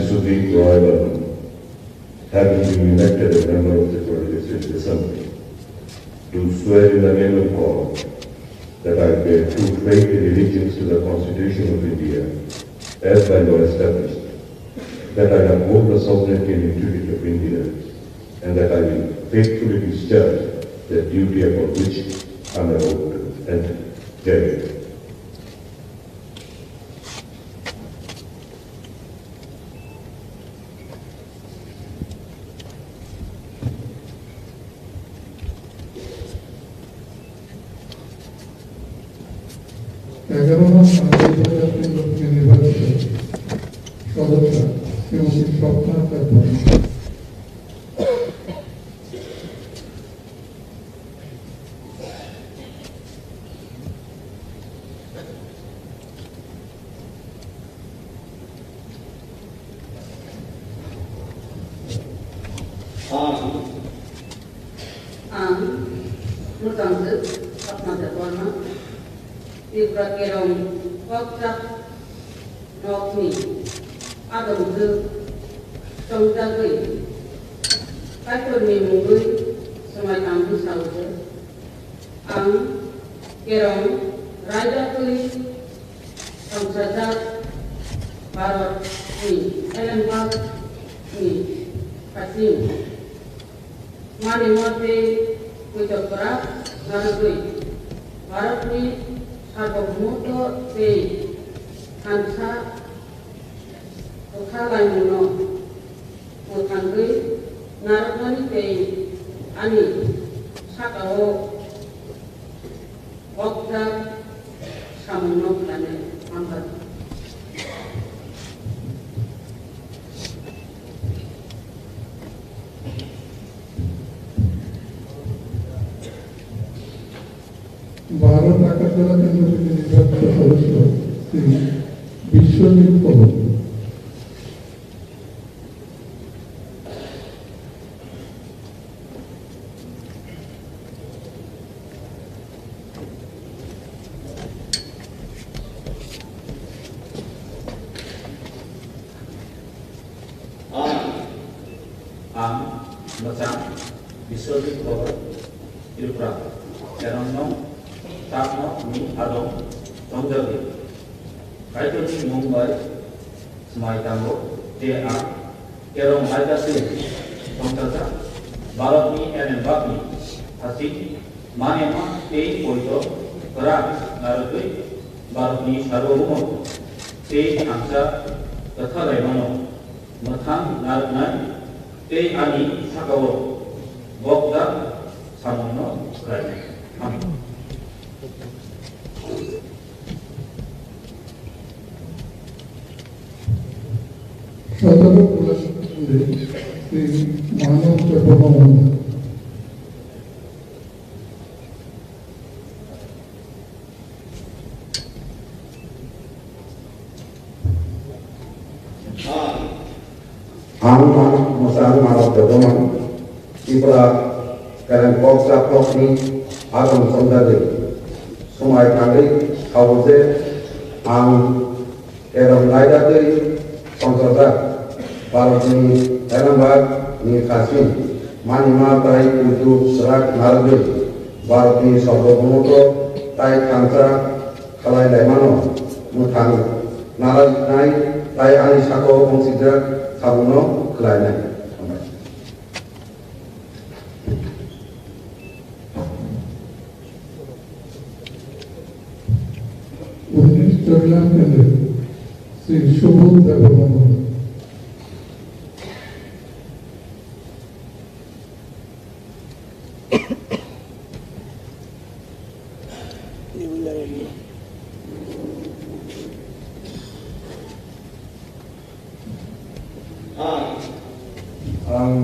Sudeep Roy Varman, having been elected a member of the Legislative Assembly, do swear in the name of God that I bear true faith and allegiance to the Constitution of India, as by law established, that I uphold the sovereignty and integrity of India, and that I will faithfully discharge the duty upon which I am about to enter. Jai. এগারোতম আন্তর্জাতিক লোককে নির্বাচিত সদস্য Shrimati Swapna Kapoor. Ibrakerong waktak nokni adam tu songdagui kaitun ni mungui semai tambu sauce ang kerong raja tuli sangsajat barat ni elembak ni kasim mani mati kujokrak narugui barat ni Arbomuto te kansa okhalai muno mutangui naragani te ani sakao okta samuno plane ambat Bharat आकाशवाला केंद्र से निर्वाचित सदस्य Shri Vishwajeet Kaur. Vishwajeet Kaur Tripura Kerong Takno ni adong Tongjabi Kaitun ni Mumbai Smai Tango te a Kerong Haidasi Tongjaja Barat ni Elembak ni Hati Manema te Poito Kerak Narutui Barat ni Sarworumo te Angsa Kethalai Mano Mathang Narutnai te Ani Sakawo Bokda Samono Krai সদর কুলাশে শ্রী মানব Chattopadhyay. Masang Marak Dodoman, Ibra Karen Koksa Kokni, Agam Sondari, Sumai Kandri, Kauze, Ang Kerong Laidati, Songsoda, Parvati, Elambag, Ni Kasim, Manima Tai Uju Serak Narbi, Parvati Sobomoto, Tai Kansa, Kalai Lemano, Mutang, Narai Nai, Tai Anisako, Mongsidra, Kabuno, Kalai चरला केंद्र Shri Shubham Debbarma.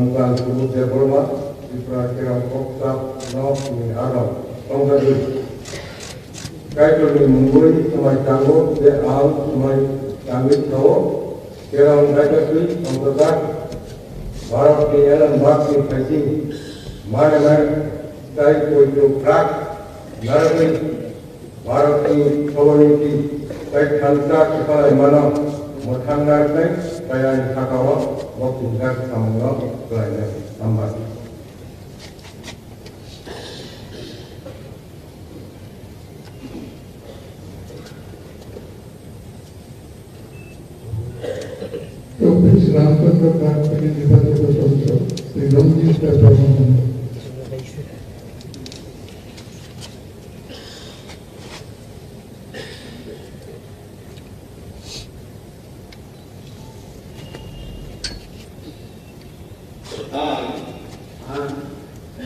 Bukan Shubham Debbarma diperkirakan koksa nok ni Arab Tonggalu Kaitun ni Mungui Semai Tango de Al Semai Tanggit Tawo Kerang Kaitun Tonggadak Barat ni Elan Bak ni Kaisi Mana Kai Koitu Prak Narbi Barat ni Tawani ki Kai Khansa Kepada Mana मोथांनानै बायानि थाखाव बक्सिंजाक सामुंगाव गलायनो हामबाय चौबीस रामचंद्र घाट के निर्वाचित सदस्य श्री रंजीत प्रभु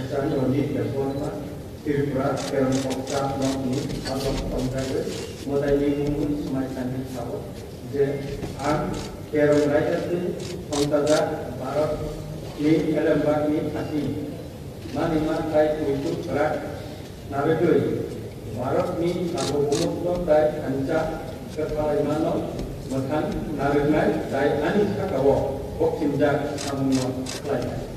Misalnya Rondit dan Forma, Tirpura, Kerang Poksa, Nongni, Atau Pongkade, Modali Mungun, Smai Tangin Sawat, Je, An, Kerang Raja Tu, Pongkaga, Barat, Ni, Elembak Ni, Asi, Manima, Kai, Kuitu, Berat, Naredui, Barat Ni, Kabu Bumuk, Dai, Anca, Kepala Imano, Makan, Narednai, Dai, Anis Kakawo, Boksimjak, Samungo, Kelainan.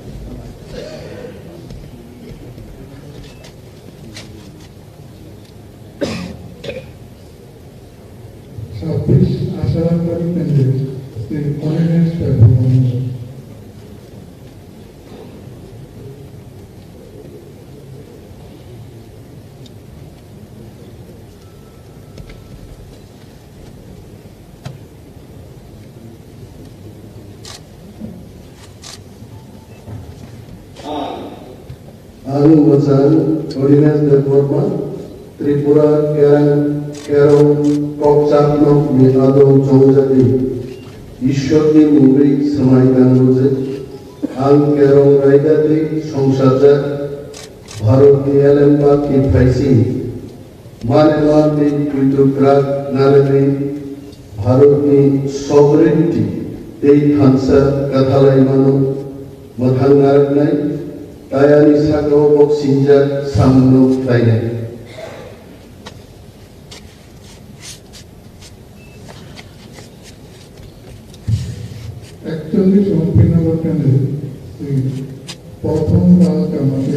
छब्बीस आशावादी candidate Shri confidence performance Alu Masan, Ordinance Department, Tripura, Kerong, Koksak Nok, Adong Chongjadi, Ishwari Mumbai, Smai Ganguze, Ang Kerong Raidati, Songsajak, Bharati Alemba Ki Faisi, Manewati, Pitukrak, Narani, Bharati Sovereignty, Dei Hansa, Kathalaimano, Mathangarnai, Tayani Sako Boksinjak, Samno Tainai. Actually, Shopping Number Candidate Shri प्रथम लाल कामाती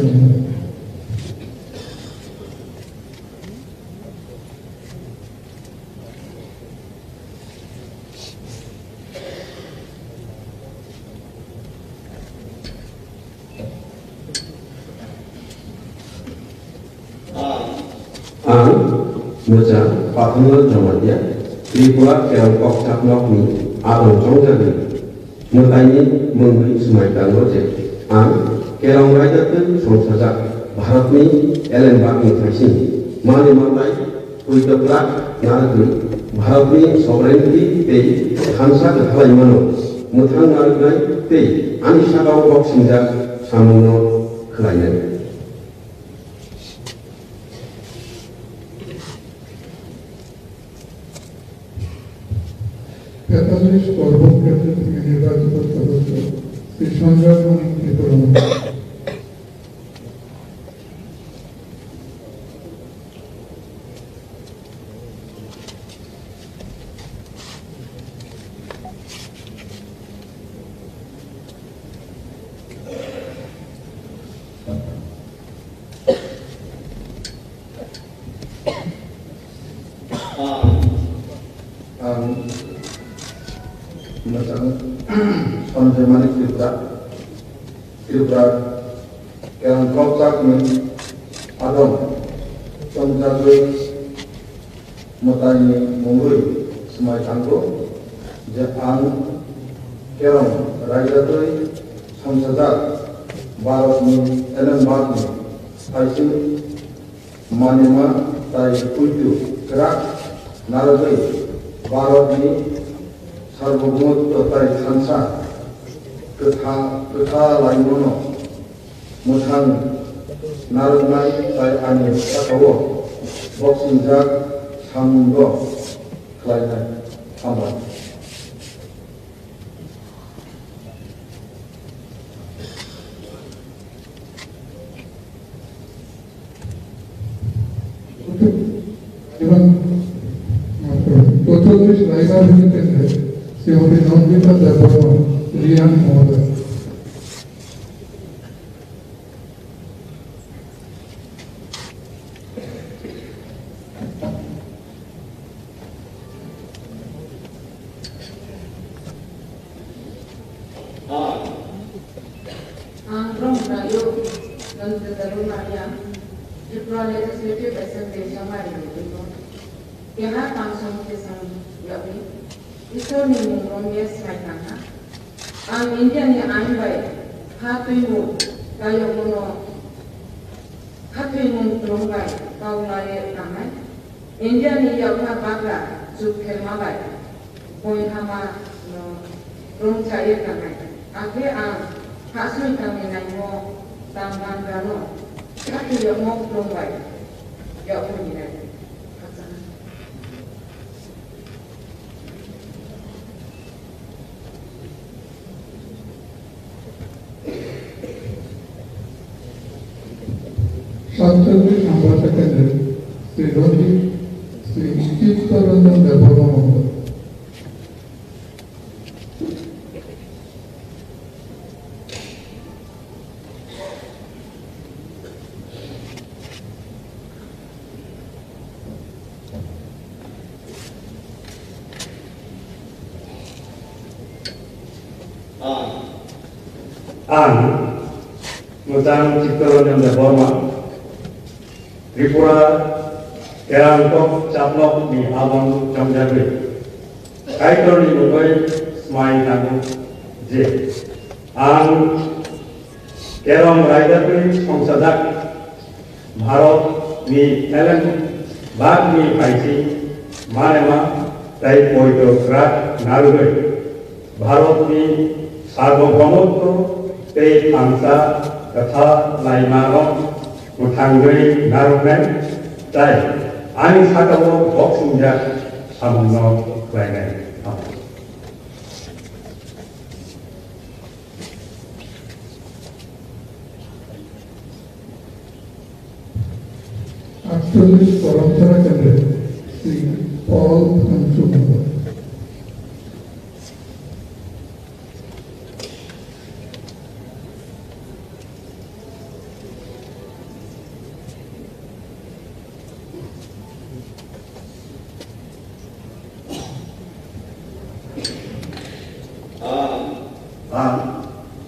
Ang Moja Patunggal Jamadya Tripura Kerang Koksak Nokni Adong Chongjadi Mutaini Mungui Smai Gangoje Ang Kerang Raidati Songsajak Bharatni Elembakni Thaisi Mani Matai Kuitaprak Naragni Bharatni Sovereignty Tei Hansa Kathalaimano Muthang Naragnai Tei Anisakau Boksingjak Samuno Kelainan पैंतालीस carbon केंद्र के निर्वाचित सदस्य श्री संजय मणि Tripura Sanjay Manik Tripura Kerang Koksak Ni Adong Chongjadi Mutaini Mungui Smai Tangko Je Ang Kerang Raidati Songsajak Bharatni Elembakni Thaisi Manima Tai Kuitu Kerak Naragni Bharatni Sarvabhaumotva Tai Hansa Kathalaimano Muthang Naragnai Tai Ani Sakawo Boksingjak Samungo Kelainan Haman चौबीस रायगढ़ केंद्र श्रीमती नवनीता देववर्मा रियान महोदय Darunaya, Tripura Legislative Assembly Samari Ligo, Yaha Tangsong Kisang Yabi, Isoni Mungrom Yes Maitanga, Ang Indian Anbai, Hatuimu, Kayomono, Hatuimu Trumbai, Kaulaya Tamai, Indian Yaka Baga, Zukelmabai, Poihama, Rumchaya Tamai, Ake Ang, Hasui Taminai Mo, Tambangano, Kaki Yamo Trumbai, Yapunina. Subject number second, Sri Rohit, Sri Chittaranjan Devarma. Ang Mutang Chittaranjan Devarma, Tripura Kerangkok Caplok di Abang Jamjagri, Kaitor di Mumbai Smai Tang J. Ang Kerong Raidapuri Songsadak Bharat ni Ellen Bag ni Paisi Manema Tai Poito Krat Narugoi Bharat ni Sarvabhaumotva Te Tangsa Katha Laimarong Mutanggui Narumen Tai Ani Sakawo Boksinja Samno Klainai Actually, Parampara Kendra, Sri Paul Hansu.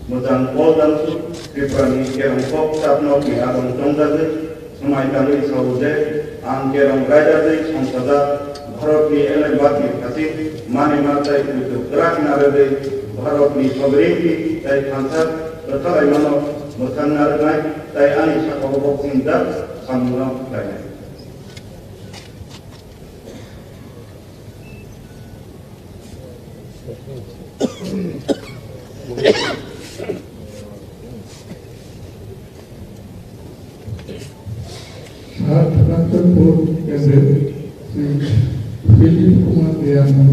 Mutang Poldan Tripurani Kerangkok Caplok di Abang Jamjagri, Smai Tang Sauje, Ang Kerong Raidapuri Songsada Bharat ni Ellen Bag ni Paisi Manema Tai Poito Krat Narugoi Bharat ni Pabrinki Tai Tangsa Katha Laimarong Mutan Narugai Tai Ani Sakawo Boksinja Samno Klainai Saat Rancanpur Kendra, Sri Philip Kumar Diano.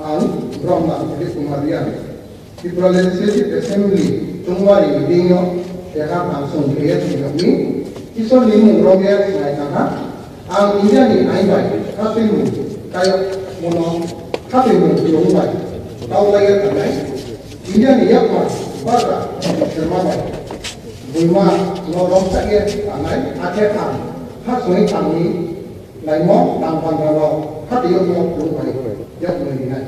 Ang Bru MLA, Tripura Legislative Assembly, Tungwari Meeting, Yaha Tangsong Yes Maitanga, Isoni Mungrom Yes Maitanga, Ang Indian Anbai, Hatuimu, Kayomono, Hatuimu Trumbai, Kaulaya Tamai, Indian Yaka Baga, Zukelmabai, Bulma Rumchaya Tamai, Ake Ang, Hasui Taminai Mo, Tambangano, Kaki Yamo Trumbai, Yapunina.